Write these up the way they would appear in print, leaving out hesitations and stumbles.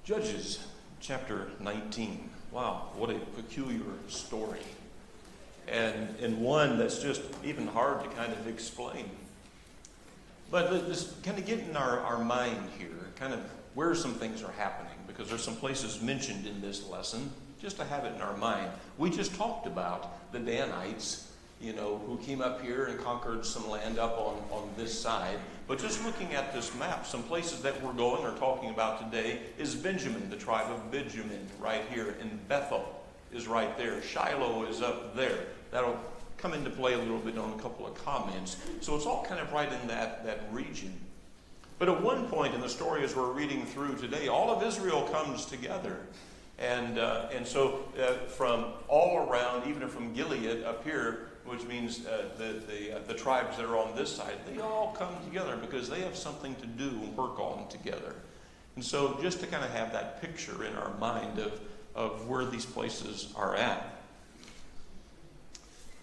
Judges chapter 19. Wow, what a peculiar story. And one that's just even hard to kind of explain. But let's kind of get in our mind here, kind of where some things are happening, because there's some places mentioned in this lesson, just to have it in our mind. We just talked about the Danites, who came up here and conquered some land up on this side. But just looking at this map, some places that we're going or talking about today is Benjamin, the tribe of Benjamin, right here. And Bethel is right there. Shiloh is up there. That'll come into play a little bit on a couple of comments. So it's all kind of right in that region. But at one point in the story, as we're reading through today, all of Israel comes together. And so from all around, even from Gilead up here, which means the tribes that are on this side, they all come together because they have something to do and work on together. And so just to kind of have that picture in our mind of where these places are at.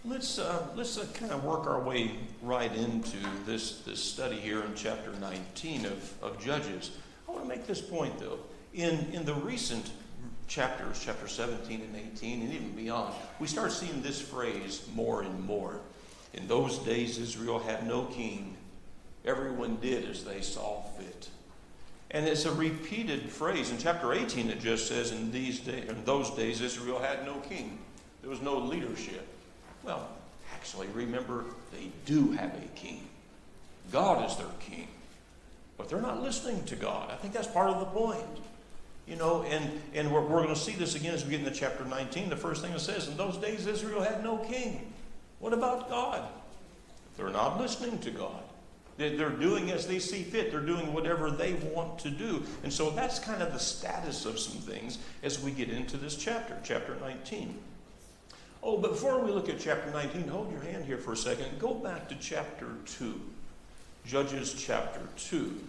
Let's kind of work our way right into this study here in chapter 19 of Judges. I want to make this point, though. In the recent chapters, chapter 17 and 18, and even beyond, we start seeing this phrase more and more. In those days, Israel had no king. Everyone did as they saw fit. And it's a repeated phrase. In chapter 18, it just says, in those days, Israel had no king. There was no leadership. Well, actually, remember, they do have a king. God is their king. But they're not listening to God. I think that's part of the point. And we're going to see this again as we get into chapter 19. The first thing it says, in those days Israel had no king. What about God? They're not listening to God. They're doing as they see fit. They're doing whatever they want to do. And so that's kind of the status of some things as we get into this chapter, chapter 19. Oh, but before we look at chapter 19, hold your hand here for a second. Go back to chapter 2, Judges chapter 2.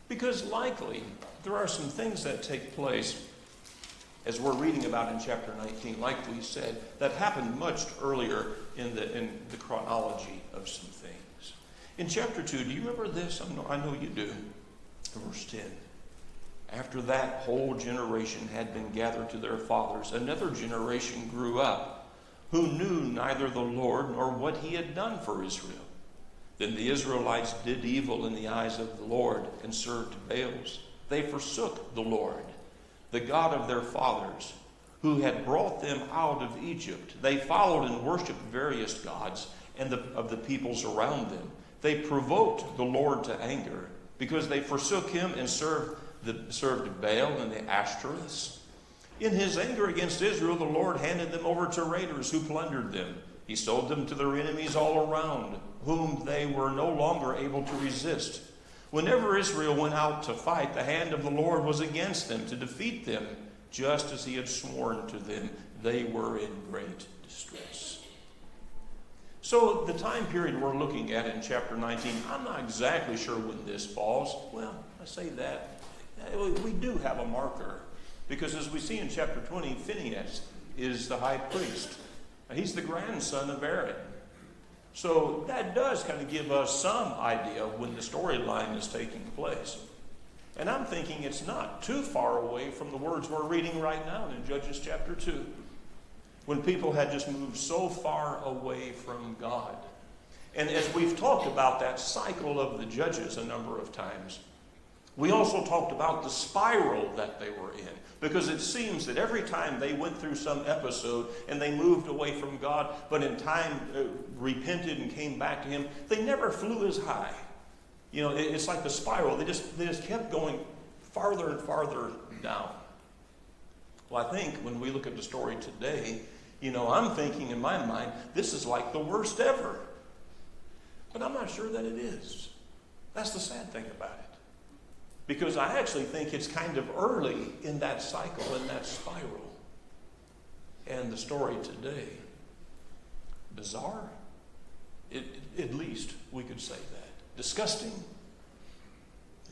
Because likely there are some things that take place as we're reading about in chapter 19, like we said, that happened much earlier in the chronology of some things. In chapter 2, do you remember this? I know you do. Verse 10. After that whole generation had been gathered to their fathers, another generation grew up, who knew neither the Lord nor what he had done for Israel. Then the Israelites did evil in the eyes of the Lord and served Baals. They forsook the Lord, the God of their fathers, who had brought them out of Egypt. They followed and worshipped various gods and of the peoples around them. They provoked the Lord to anger because they forsook him and served Baal and the Ashtoreths. In his anger against Israel, the Lord handed them over to raiders who plundered them. He sold them to their enemies all around, whom they were no longer able to resist. Whenever Israel went out to fight, the hand of the Lord was against them to defeat them, just as he had sworn to them. They were in great distress. So the time period we're looking at in chapter 19, I'm not exactly sure when this falls. Well, I say that. We do have a marker. Because as we see in chapter 20, Phinehas is the high priest. He's the grandson of Aaron. So that does kind of give us some idea of when the storyline is taking place. And I'm thinking it's not too far away from the words we're reading right now in Judges chapter 2. When people had just moved so far away from God. And as we've talked about that cycle of the Judges a number of times, we also talked about the spiral that they were in. Because it seems that every time they went through some episode and they moved away from God, but in time repented and came back to him, they never flew as high. It's like the spiral. They just kept going farther and farther down. Well, I think when we look at the story today, I'm thinking in my mind, this is like the worst ever. But I'm not sure that it is. That's the sad thing about it. Because I actually think it's kind of early in that cycle, in that spiral. And the story today, bizarre? At least we could say that. Disgusting?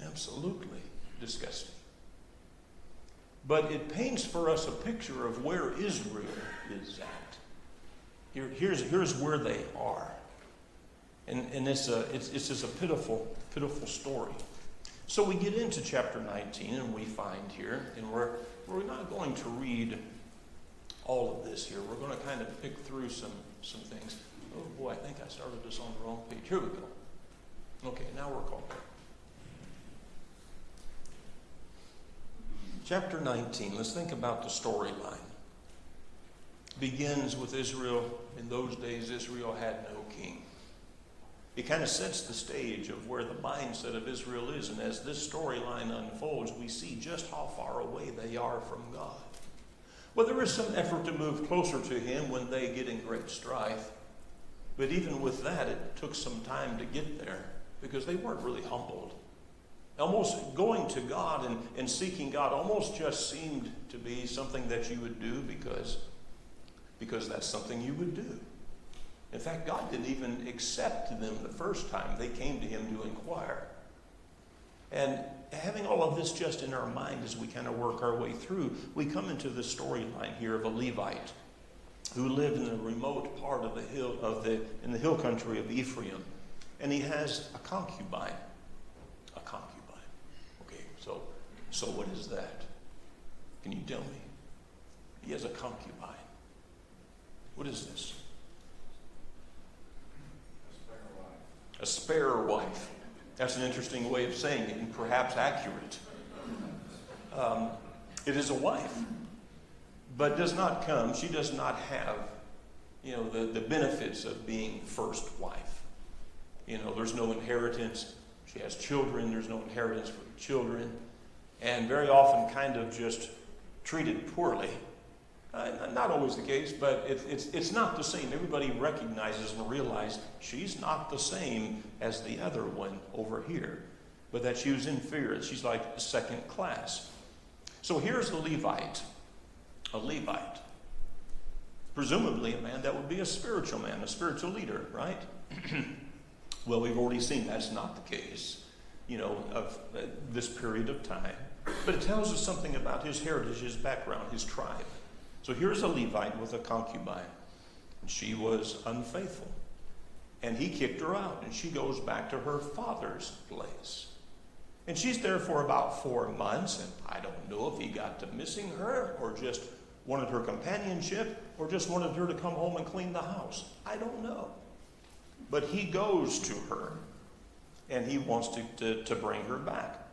Absolutely disgusting. But it paints for us a picture of where Israel is at. Here's where they are. And it's just a pitiful story. So we get into chapter 19, and we find here, and we're not going to read all of this here. We're going to kind of pick through some things. Oh boy, I think I started this on the wrong page. Here we go. Okay, now we're caught up. Chapter 19, let's think about the storyline. Begins with Israel. In those days, Israel had no king. It kind of sets the stage of where the mindset of Israel is. And as this storyline unfolds, we see just how far away they are from God. Well, there is some effort to move closer to him when they get in great strife. But even with that, it took some time to get there because they weren't really humbled. Almost going to God and seeking God almost just seemed to be something that you would do because that's something you would do. In fact, God didn't even accept them the first time they came to him to inquire. And having all of this just in our mind as we kind of work our way through, we come into the storyline here of a Levite who lived in a remote part of in the hill country of Ephraim. And he has a concubine. A concubine. Okay, so what is that? Can you tell me? He has a concubine. What is this? A spare wife. That's an interesting way of saying it, and perhaps accurate. It is a wife, but does not come. She does not have, the benefits of being first wife. There's no inheritance. She has children. There's no inheritance for the children, and very often kind of just treated poorly. Not always the case, but it's not the same. Everybody recognizes and realizes she's not the same as the other one over here, but that she was inferior. She's like second class. So here's a Levite. Presumably a man that would be a spiritual man, a spiritual leader, right? Well, we've already seen that's not the case, of this period of time. But it tells us something about his heritage, his background, his tribe. So here's a Levite with a concubine. And she was unfaithful. And he kicked her out. And she goes back to her father's place. And she's there for about 4 months. And I don't know if he got to missing her or just wanted her companionship or just wanted her to come home and clean the house. I don't know. But he goes to her. And he wants to bring her back.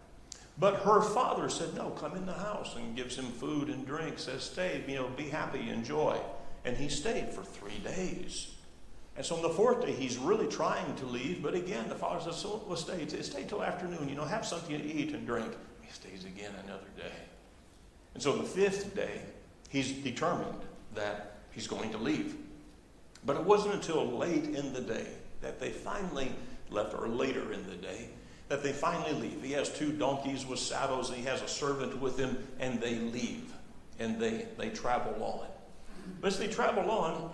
But her father said, no, come in the house, and gives him food and drink, says, stay, be happy, enjoy. And he stayed for 3 days. And so on the 4th day, he's really trying to leave, but again, the father says, so we'll stay till afternoon, have something to eat and drink. He stays again another day. And so the 5th day, he's determined that he's going to leave. But it wasn't until late in the day that they finally left, or later in the day, that they finally leave. He has 2 donkeys with saddles, and he has a servant with him, and they leave. And they travel on. But as they travel on,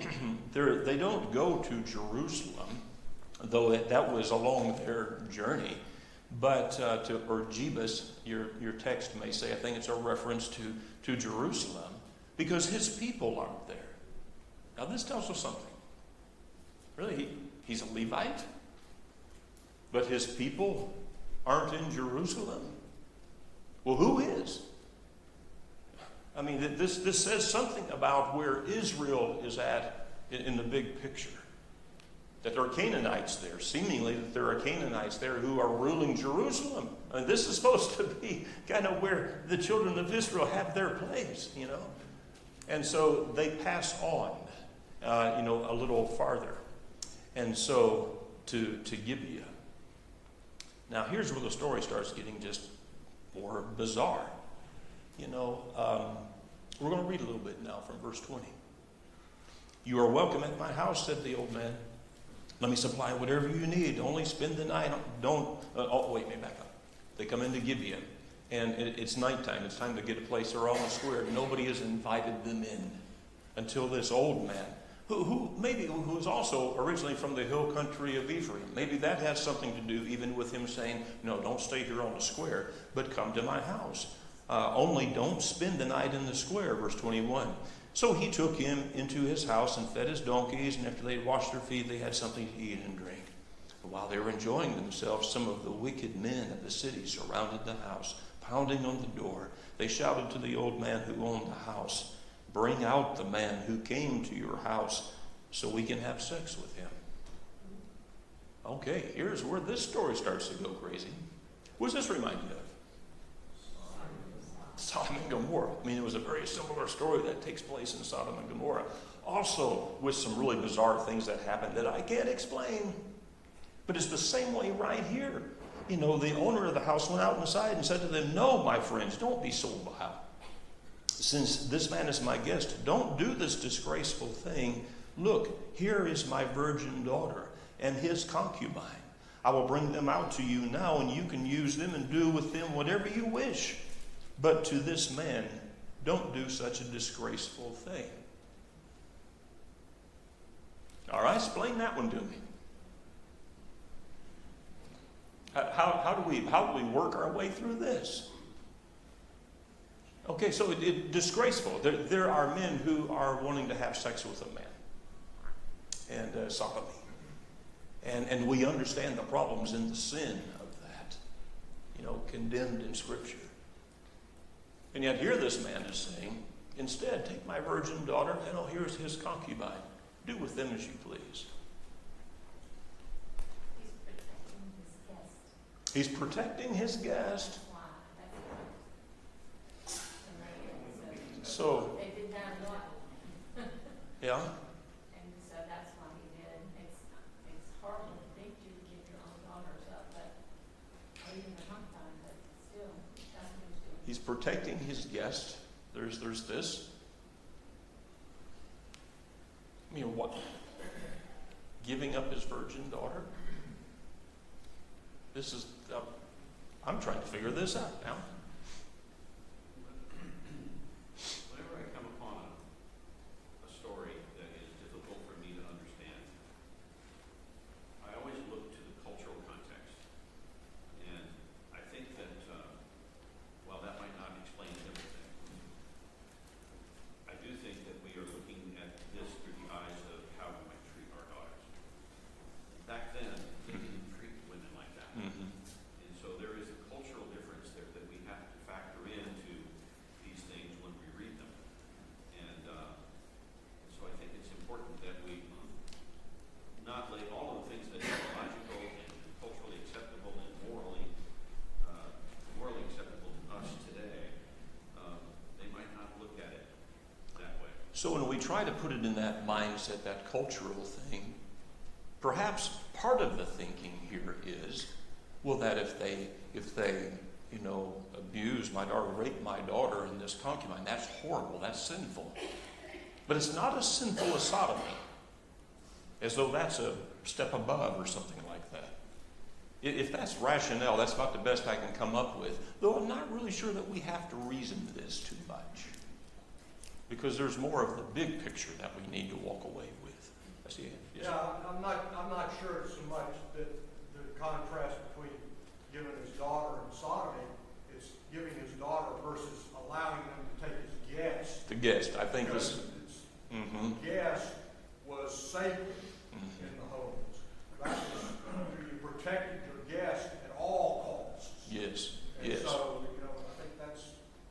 they don't go to Jerusalem, though that was along their journey. But, or Jebus, your text may say, I think it's a reference to Jerusalem, because his people aren't there. Now this tells us something. Really, he's a Levite, but his people aren't in Jerusalem? Well, who is? I mean, this says something about where Israel is at in the big picture. That there are Canaanites there, seemingly that there are Canaanites there who are ruling Jerusalem. I mean, this is supposed to be kind of where the children of Israel have their place, And so they pass on, a little farther. And so to Gibeah. Now, here's where the story starts getting just more bizarre. We're going to read a little bit now from verse 20. You are welcome at my house, said the old man. Let me supply whatever you need. Only spend the night. Let me back up. They come into Gibeah, and it's nighttime. It's time to get a place. They're all in the square. Nobody has invited them in until this old man, who was also originally from the hill country of Ephraim. Maybe that has something to do even with him saying, no, don't stay here on the square, but come to my house. Only don't spend the night in the square, verse 21. So he took him into his house and fed his donkeys, and after they had washed their feet, they had something to eat and drink. While they were enjoying themselves, some of the wicked men of the city surrounded the house, pounding on the door. They shouted to the old man who owned the house, "Bring out the man who came to your house so we can have sex with him." Okay, here's where this story starts to go crazy. What's this remind you of? Sodom and Gomorrah. I mean, it was a very similar story that takes place in Sodom and Gomorrah. Also with some really bizarre things that happened that I can't explain. But it's the same way right here. You know, the owner of the house went out inside and said to them, "No, my friends, don't be so vile. Since this man is my guest, don't do this disgraceful thing. Look, here is my virgin daughter and his concubine. I will bring them out to you now, and you can use them and do with them whatever you wish. But to this man, don't do such a disgraceful thing." All right, explain that one to me. How do we work our way through this? Okay, so disgraceful. There are men who are wanting to have sex with a man, and sodomy, and we understand the problems and the sin of that, condemned in Scripture. And yet here this man is saying, instead, take my virgin daughter, and here's his concubine. Do with them as you please. He's protecting his guest. So, they did not want him. Yeah. And so that's why he did. It's horrible to think you would give your own daughters up, or even the concubine, but still, that's what he's doing. He's protecting his guest. There's this. I mean, what? Giving up his virgin daughter? This is, I'm trying to figure this out now. Whenever I come upon a story that is difficult for me to understand, I always look to the cultural context. And I think that, while that might not explain everything, I do think that we are looking at this through the eyes of how we might treat our daughters. Back then, they didn't treat women like that. Mm-hmm. And so there is a cultural difference there that we have to factor into these things when we read them. And so I think it's important that we not lay all of the things that are logical and culturally acceptable and morally acceptable to us today. They might not look at it that way. So when we try to put it in that mindset, that cultural thing, perhaps part of the thinking here is, well, that if they abuse my daughter, rape my daughter and this concubine, that's horrible, that's sinful. But it's not as sinful as sodomy, as though that's a step above or something like that. If that's rationale, that's about the best I can come up with, though I'm not really sure that we have to reason this too much, because there's more of the big picture that we need to walk away with. I see it. Yes. Yeah, I'm not sure so much that the contrast between giving his daughter and sodomy, it's giving his daughter versus allowing them to take his guest. The guest, I think this. The guest was sacred in the homes. That was, you protected your guest at all costs. Yes. And Yes. so, I think that's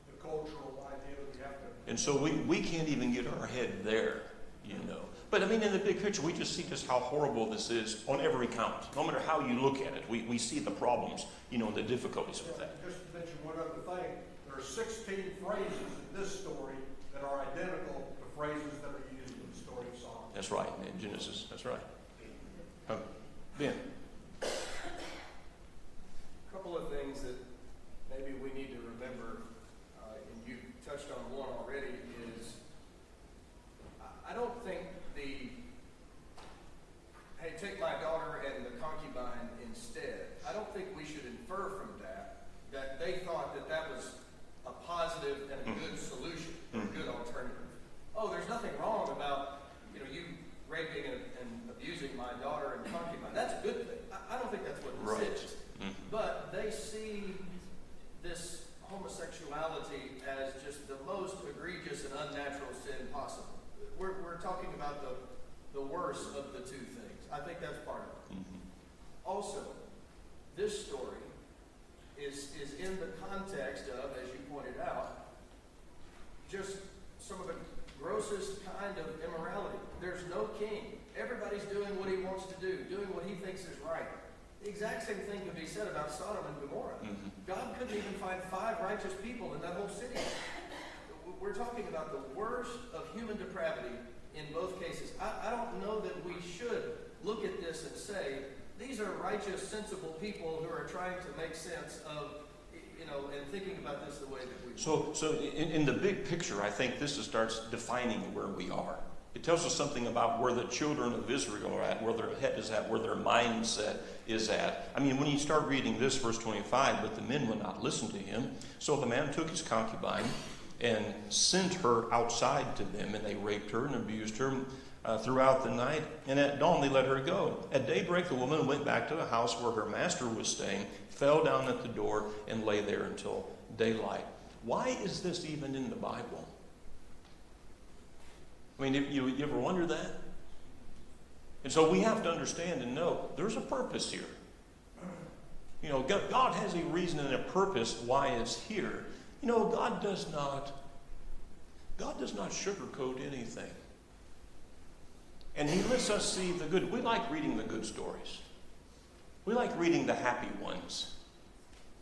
the cultural idea that we have to. And so we can't even get our head there, But I mean, in the big picture, we just see just how horrible this is on every count. No matter how you look at it, we see the problems, and the difficulties with that. Just to mention one other thing, there are 16 phrases in this story that are identical to phrases that are used in the story of Solomon. That's right, in Genesis. That's right. Ben. A couple of things that maybe we need to remember, and you touched on one already, is I don't think hey, take my daughter and the concubine instead. I don't think we should infer from that they thought that was a positive and a good solution, or a good alternative. Oh, there's nothing wrong about, you raping and abusing my daughter and concubine. That's a good thing. I don't think that's what this is. But they see this homosexuality as just the most egregious and unnatural sin possible. We're talking about the worst of the two things. I think that's part of it. Also, this story is in the context of, as you pointed out, just some of the grossest kind of immorality. There's no king. Everybody's doing what he wants to do, doing what he thinks is right. The exact same thing could be said about Sodom and Gomorrah. Mm-hmm. God couldn't even find 5 righteous people in that whole city. We're talking about the worst of human depravity in both cases. I don't know that we should look at this and say, these are righteous, sensible people who are trying to make sense of, and thinking about this the way that we So in the big picture, I think this starts defining where we are. It tells us something about where the children of Israel are at, where their head is at, where their mindset is at. I mean, when you start reading this, verse 25, but the men would not listen to him. So the man took his concubine and sent her outside to them, and they raped her and abused her throughout the night. And at dawn they let her go. At daybreak the woman went back to the house where her master was staying, fell down at the door, and lay there until daylight. Why is this even in the Bible? I mean, you ever wonder that? And so we have to understand and know there's a purpose here. God has a reason and a purpose why it's here. God does not sugarcoat anything. And he lets us see the good. We like reading the good stories. We like reading the happy ones.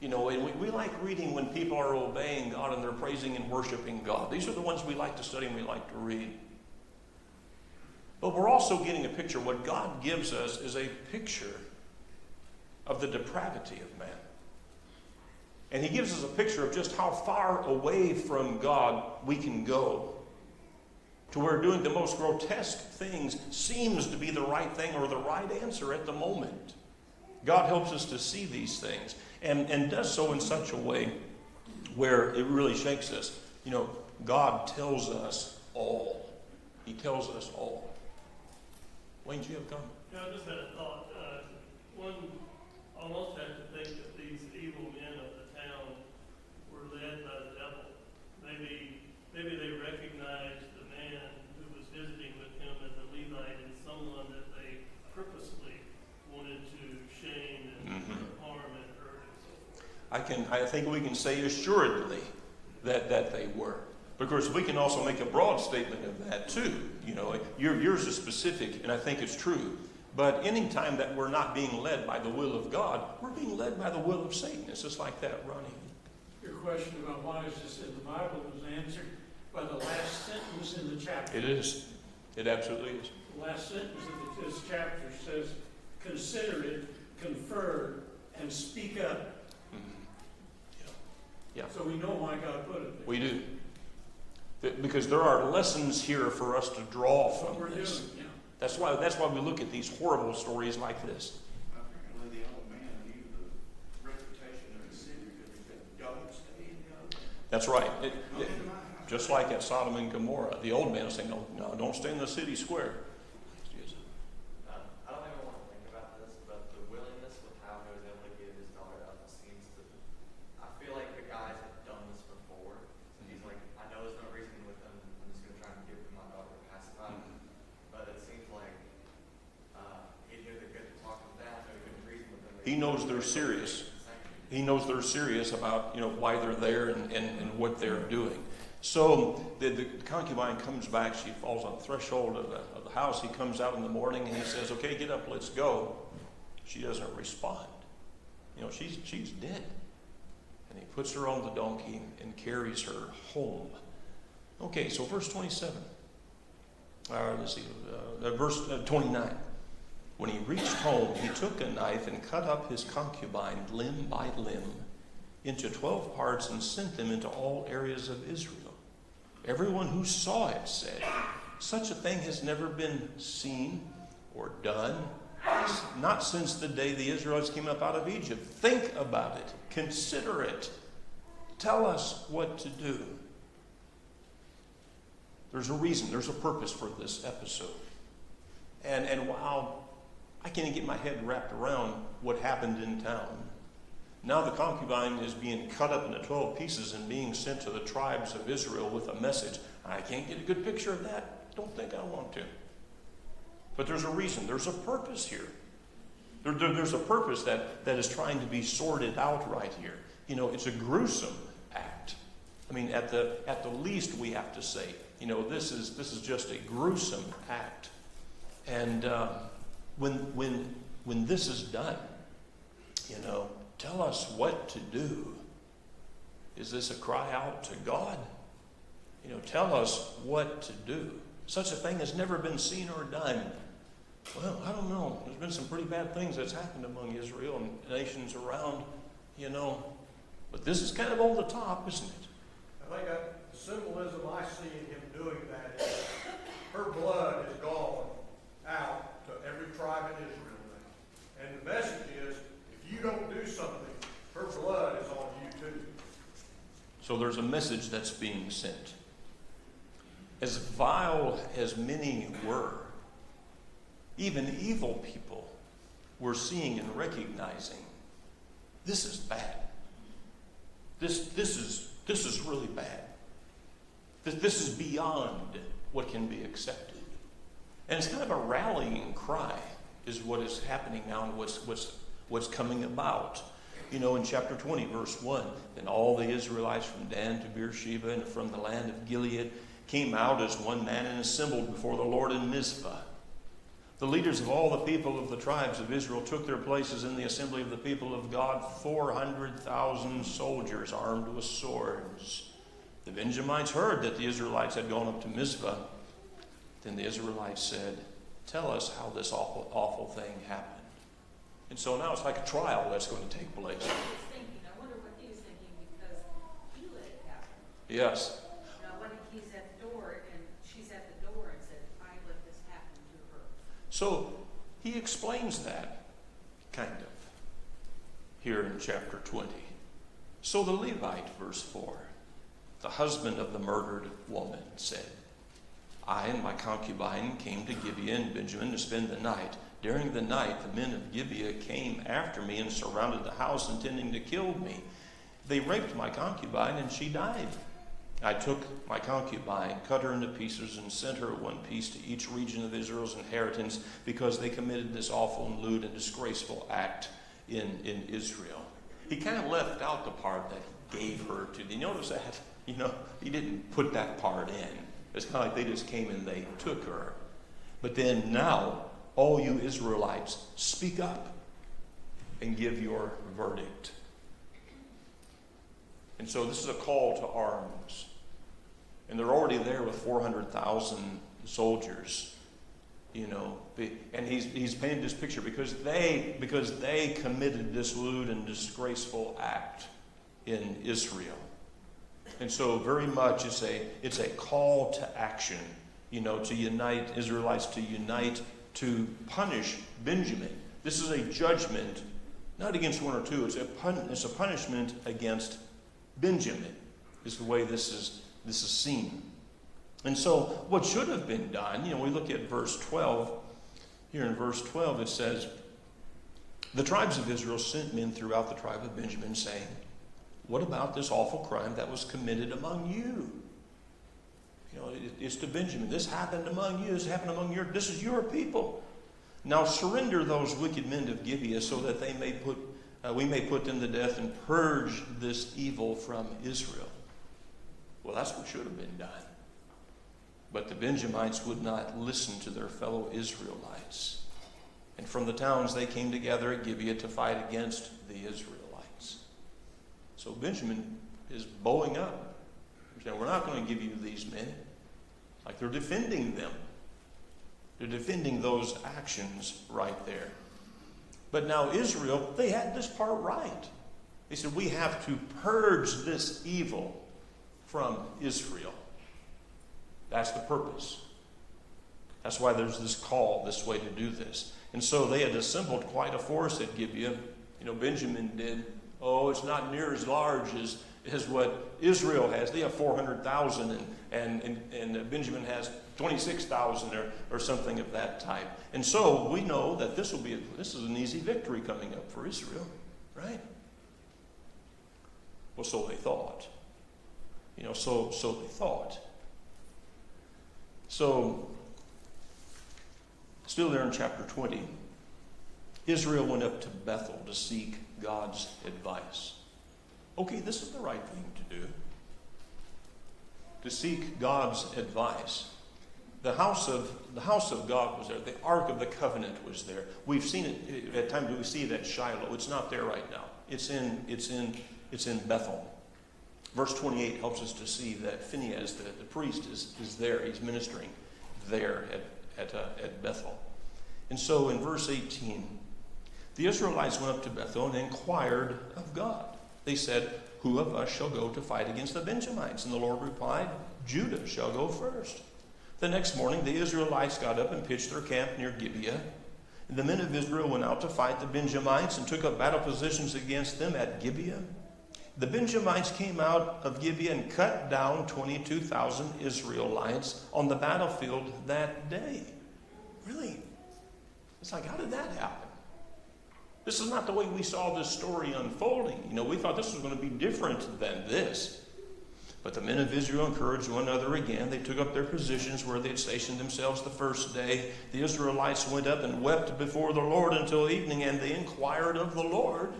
And we like reading when people are obeying God and they're praising and worshiping God. These are the ones we like to study and we like to read. But we're also getting a picture. What God gives us is a picture of the depravity of man. And he gives us a picture of just how far away from God we can go, to where doing the most grotesque things seems to be the right thing or the right answer at the moment. God helps us to see these things and does so in such a way where it really shakes us. God tells us all. He tells us all. Wayne, do you have a comment? Yeah, I just had a thought. One almost had to think that these evil men of the town were led by the devil. Maybe they recognized the man who was visiting with him as a Levite and someone that they purposely wanted to shame and harm and hurt and so forth. I think we can say assuredly that they were. Because we can also make a broad statement of that too. Yours is specific, and I think it's true. But any time that we're not being led by the will of God, we're being led by the will of Satan. It's just like that, Ronnie. Your question about why is this in the Bible was answered by the last sentence in the chapter. It is. It absolutely is. The last sentence of this chapter says, consider it, confer, and speak up. Mm-hmm. Yeah. So we know why God put it there. We do. Because there are lessons here for us to draw That's what from we're this. doing, yeah. That's why we look at these horrible stories like this. Apparently the old man knew the reputation of the city because he said, don't stay in the old man. That's right. Just like at Sodom and Gomorrah, the old man is saying, no, don't stay in the city square. I don't even want to think about this, but the willingness with how he was able to give his daughter up seems to, I feel like the guys have done this before. So he's like, I know there's no reason with them, I'm just going to try and give my daughter a pacify. But it seems like he knew they couldn't talk them down, so he couldn't reason with them. He knows they're serious. He knows they're serious about why they're there and what they're doing. So the concubine comes back. She falls on the threshold of the house. He comes out in the morning and he says, "Okay, get up, let's go." She doesn't respond. She's dead. And he puts her on the donkey and carries her home. Okay, so verse 27. Verse 29. When he reached home, he took a knife and cut up his concubine limb by limb into 12 parts and sent them into all areas of Israel. Everyone who saw it said, "Such a thing has never been seen or done, not since the day the Israelites came up out of Egypt." Think about it. Consider it. Tell us what to do. There's a reason. There's a purpose for this episode. And while I can't get my head wrapped around what happened in town, now the concubine is being cut up into 12 pieces and being sent to the tribes of Israel with a message. I can't get a good picture of that. Don't think I want to. But there's a reason. There's a purpose here. There's a purpose that is trying to be sorted out right here. It's a gruesome act. I mean, at the least we have to say, this is just a gruesome act. And when this is done, tell us what to do. Is this a cry out to God? Tell us what to do. Such a thing has never been seen or done. Well, I don't know. There's been some pretty bad things that's happened among Israel and nations around, But this is kind of over the top, isn't it? I think the symbolism I see in him doing that is her blood has gone out to every tribe in Israel now. And the message is, if you don't do something, her blood is on you too. So there's a message that's being sent. As vile as many were, even evil people were seeing and recognizing, this is bad. This is really bad. This is beyond what can be accepted. And it's kind of a rallying cry is what is happening now and what's coming about. In chapter 20, verse 1, then all the Israelites from Dan to Beersheba and from the land of Gilead came out as one man and assembled before the Lord in Mizpah. The leaders of all the people of the tribes of Israel took their places in the assembly of the people of God, 400,000 soldiers armed with swords. The Benjamites heard that the Israelites had gone up to Mizpah. Then the Israelites said, tell us how this awful thing happened. And so now it's like a trial that's going to take place. I wonder what he was thinking, because he let it happen. Yes. When he's at the door, and she's at the door and said, I let this happen to her. So he explains that, kind of, here in chapter 20. So the Levite, verse 4, the husband of the murdered woman, said, I and my concubine came to Gibeah in Benjamin to spend the night. During the night, the men of Gibeah came after me and surrounded the house, intending to kill me. They raped my concubine, and she died. I took my concubine, cut her into pieces, and sent her one piece to each region of Israel's inheritance, because they committed this awful and lewd and disgraceful act in Israel. He kind of left out the part that he gave her to. Did you notice that? He didn't put that part in. It's kind of like they just came and they took her. But then now, all you Israelites, speak up and give your verdict. And so this is a call to arms. And they're already there with 400,000 soldiers, And he's painted this picture because they committed this lewd and disgraceful act in Israel. And so very much it's a call to action, to unite Israelites, to unite to punish Benjamin. This is a judgment, not against one or two. It's a punishment against Benjamin, is the way this is seen. And so what should have been done, we look at verse 12. Here in verse 12 it says, the tribes of Israel sent men throughout the tribe of Benjamin, saying, what about this awful crime that was committed among you? It's to Benjamin. This happened among you. This happened among this is your people. Now surrender those wicked men of Gibeah, so that we may put them to death and purge this evil from Israel. Well, that's what should have been done. But the Benjamites would not listen to their fellow Israelites. And from the towns they came together at Gibeah to fight against the Israelites. So Benjamin is bowing up. They're saying, we're not going to give you these men. Like they're defending them. They're defending those actions right there. But now Israel, they had this part right. They said, we have to purge this evil from Israel. That's the purpose. That's why there's this call, this way to do this. And so they had assembled quite a force at Gibeah. Benjamin did. Oh, it's not near as large as what Israel has. They have 400,000 and Benjamin has 26,000 or something of that type. And so we know that this is an easy victory coming up for Israel, right? Well, so they thought. So they thought. So, still there in chapter 20, Israel went up to Bethel to seek God's advice. Okay, this is the right thing to do. To seek God's advice. The house of God was there. The Ark of the Covenant was there. We've seen it at times. We see it at Shiloh. It's not there right now. It's in Bethel. Verse 28 helps us to see that Phinehas, the priest, is there. He's ministering there at Bethel. And so in verse 18, the Israelites went up to Bethel and inquired of God. They said, "Who of us shall go to fight against the Benjamites?" And the Lord replied, "Judah shall go first." The next morning, the Israelites got up and pitched their camp near Gibeah. And the men of Israel went out to fight the Benjamites and took up battle positions against them at Gibeah. The Benjamites came out of Gibeah and cut down 22,000 Israelites on the battlefield that day. Really? It's like, how did that happen? This is not the way we saw this story unfolding. We thought this was going to be different than this. But the men of Israel encouraged one another again. They took up their positions where they had stationed themselves the first day. The Israelites went up and wept before the Lord until evening, and they inquired of the Lord.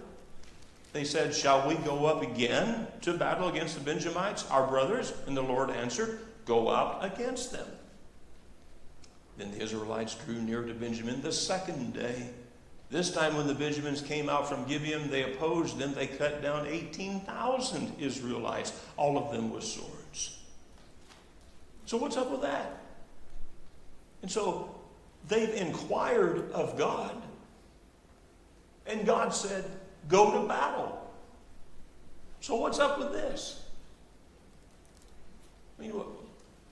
They said, "Shall we go up again to battle against the Benjamites, our brothers?" And the Lord answered, "Go out against them." Then the Israelites drew near to Benjamin the second day. This time when the Benjamins came out from Gibeon, they opposed them. They cut down 18,000 Israelites, all of them with swords. So what's up with that? And so they've inquired of God, and God said, "Go to battle." So what's up with this? I mean,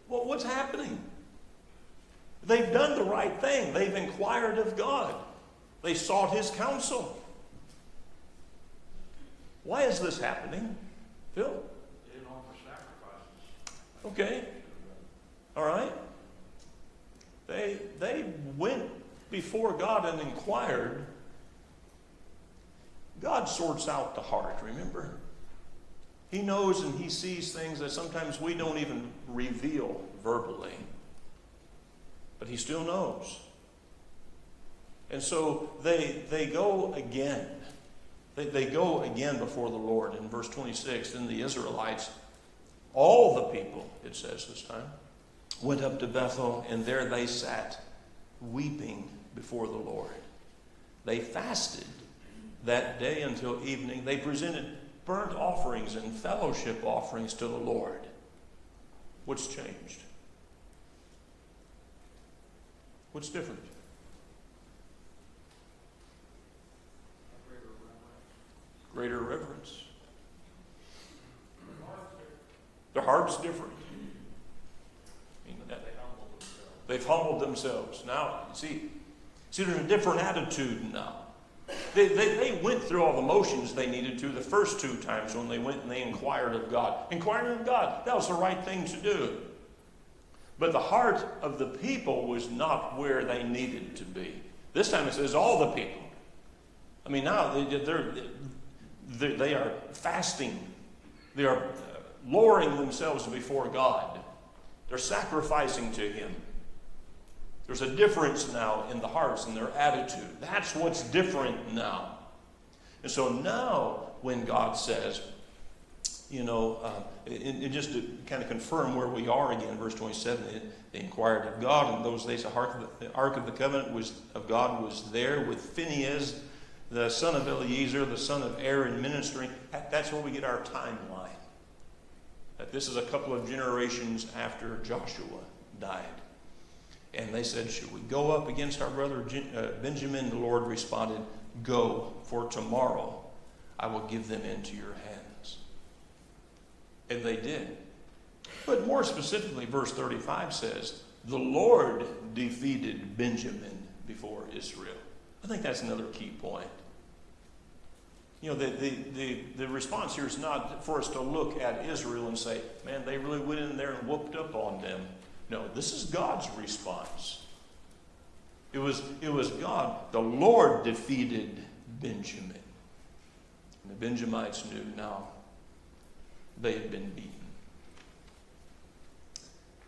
what's happening? They've done the right thing. They've inquired of God. They sought his counsel. Why is this happening? Phil? They didn't offer sacrifices. Okay. All right. They went before God and inquired. God sorts out the heart, remember? He knows and he sees things that sometimes we don't even reveal verbally. But he still knows. And so they go again. They go again before the Lord. In verse 26, then the Israelites, all the people, it says this time, went up to Bethel, and there they sat, weeping before the Lord. They fasted that day until evening. They presented burnt offerings and fellowship offerings to the Lord. What's changed? What's different? Greater reverence. Their heart's different. They've humbled themselves. Now, see, there's a different attitude now. They went through all the motions they needed to the first two times when they went and they inquired of God. Inquiring of God, that was the right thing to do. But the heart of the people was not where they needed to be. This time it says all the people. I mean, now they are fasting. They are lowering themselves before God. They're sacrificing to him. There's a difference now in the hearts and their attitude. That's what's different now. And so now when God says, and just to kind of confirm where we are again, verse 27, they inquired of God, and those days the Ark of the Covenant of God was there with Phinehas, the son of Eleazar, the son of Aaron, ministering. That's where we get our timeline. That this is a couple of generations after Joshua died. And they said, "Should we go up against our brother Benjamin?" The Lord responded, "Go, for tomorrow I will give them into your hands." And they did. But more specifically, verse 35 says, "The Lord defeated Benjamin before Israel." I think that's another key point. The response here is not for us to look at Israel and say, "Man, they really went in there and whooped up on them." No, this is God's response. It was God. The Lord defeated Benjamin. And the Benjamites knew now they had been beaten.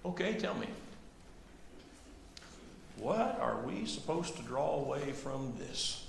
Okay, tell me. What are we supposed to draw away from this?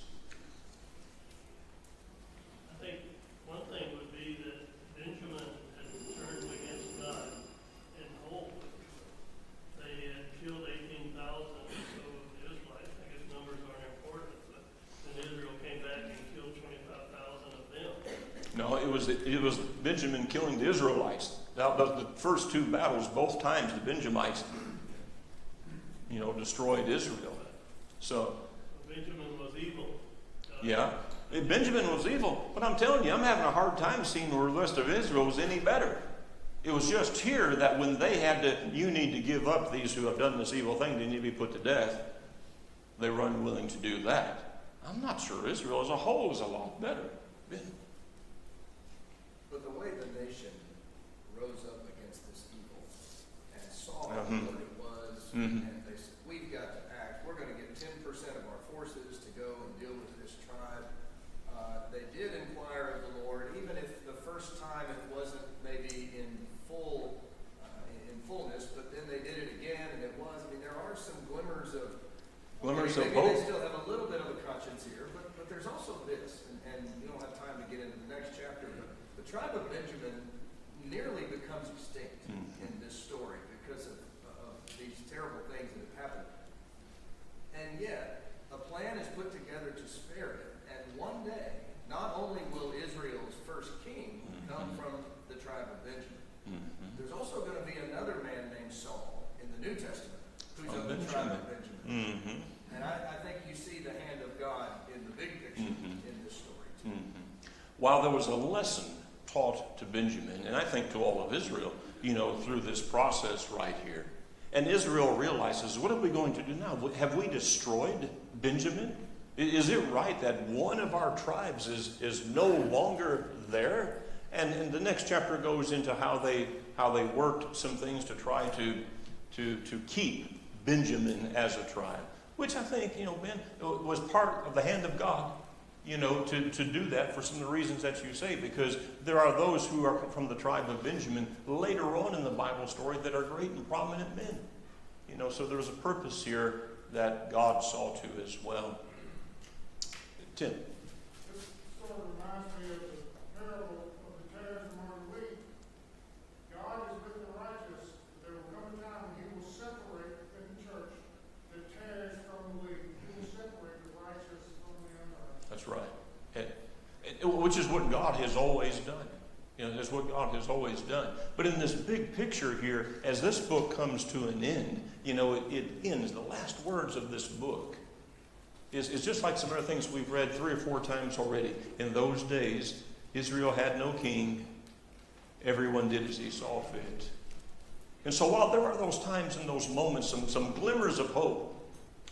was Benjamin killing the Israelites. Now, the first two battles, both times the Benjamites, destroyed Israel. So, Benjamin was evil. yeah, Benjamin was evil. But I'm telling you, I'm having a hard time seeing where the rest of Israel was any better. It was just here that when they had to, you need to give up these who have done this evil thing, they need to be put to death. They were unwilling to do that. I'm not sure Israel as a whole is a lot better. But the way the nation rose up against this evil and saw Mhm. what it was, Mhm. and they said, we've got to act. We're going to get 10% of our forces to go and deal with this tribe. They did inquire of the Lord, even if the first time it wasn't maybe in fullness, but then they did it again, and it was. I mean, there are some glimmers of maybe hope. they still have a little bit of a conscience here, but there's also this, and we don't have time to get into the next chapter, but the tribe of Benjamin nearly becomes extinct in this story because of these terrible things that have happened. And yet, a plan is put together to spare it, and one day, not only will Israel's first king come from the tribe of Benjamin, there's also going to be another man named Saul in the New Testament who's of the tribe of Benjamin. And I think you see the hand of God in the big picture in this story too. While there was a lesson taught to Benjamin, and I think to all of Israel, through this process right here, and Israel realizes, what are we going to do now? Have we destroyed Benjamin? Is it right that one of our tribes is no longer there? And the next chapter goes into how they worked some things to try to keep Benjamin as a tribe, which I think, Ben, was part of the hand of God, to do that for some of the reasons that you say, because there are those who are from the tribe of Benjamin later on in the Bible story that are great and prominent men. So there was a purpose here that God saw to as well. Tim. This sort of reminds me of the parable of the tares among the wheat. God is with the righteous. There will come a time when He will separate in the church the tares from the wheat. He will separate the righteous from the unrighteous. That's right. Which is what God has always done. That's what God has always done. But in this big picture here, as this book comes to an end, it ends. The last words of this book is just like some other things we've read 3 or 4 times already. In those days, Israel had no king. Everyone did as he saw fit. And so while there are those times and those moments, some glimmers of hope,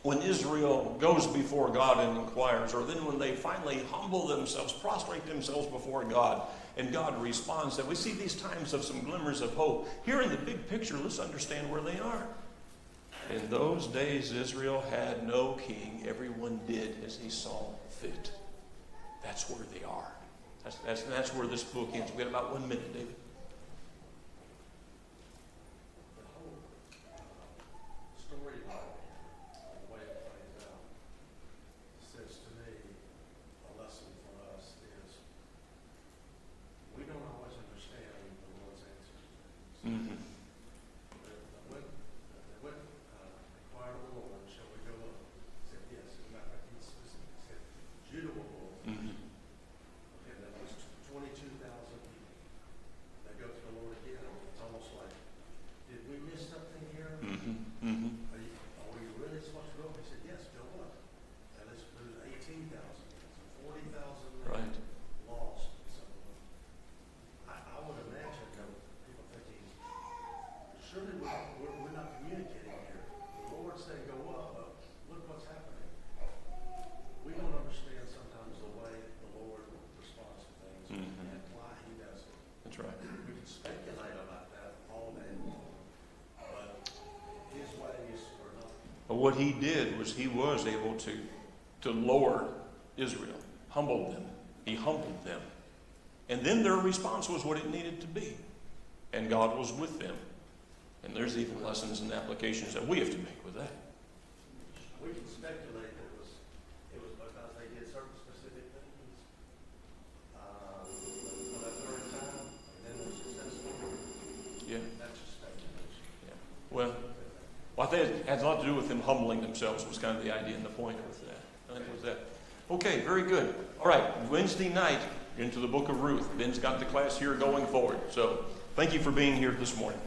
when Israel goes before God and inquires, or then when they finally humble themselves, prostrate themselves before God, and God responds, that we see these times of some glimmers of hope. Here in the big picture, let's understand where they are. In those days, Israel had no king. Everyone did as he saw fit. That's where they are. That's where this book ends. We've got about 1 minute, David. The whole storyline, the way it plays out, says to me a lesson for us is we don't always understand the Lord's answers to things. They went inquired of the Lord, shall we go up? He said, yes. As a matter of fact, he specifically said, Judah will go up. Okay, that was 22,000 people. They go to the Lord again. It's almost like, did we miss something here? Are we really supposed to go up? He said, yes, go up. And let's lose 18,000. 40,000 Right. lost. So I would imagine people thinking, surely we're not communicating here. The Lord said go up, but look what's happening. We don't understand sometimes the way the Lord responds to things and why He does it. That's right. We can speculate about that all day long, but His ways are not. But what he did was he was able to lower Israel, humble them. He humbled them. And then their response was what it needed to be. And God was with them. And there's even lessons and applications that we have to make with that. We can speculate that it was because they did certain specific things for that third time, and then were successful. Yeah. That's just speculation. Yeah. Well, I think it has a lot to do with them humbling themselves was kind of the idea and the point with that. I think it was that. Okay, very good. All right, Wednesday night, into the book of Ruth. Ben's got the class here going forward. So thank you for being here this morning.